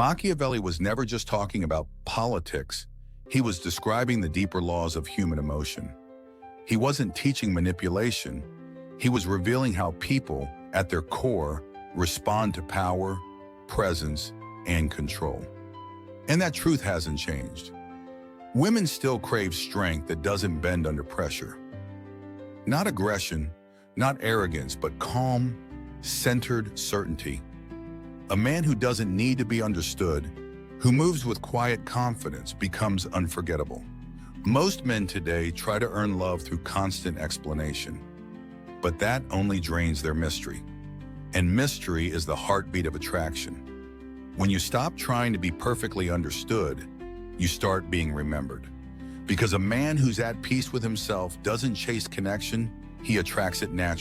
Machiavelli was never just talking about politics. He was describing the deeper laws of human emotion. He wasn't teaching manipulation. He was revealing how people, at their core, respond to power, presence, and control. And that truth hasn't changed. Women still crave strength that doesn't bend under pressure. Not aggression, not arrogance, but calm, centered certainty. A man who doesn't need to be understood, who moves with quiet confidence, becomes unforgettable. Most men today try to earn love through constant explanation, but that only drains their mystery. And mystery is the heartbeat of attraction. When you stop trying to be perfectly understood, you start being remembered. Because a man who's at peace with himself doesn't chase connection, he attracts it naturally.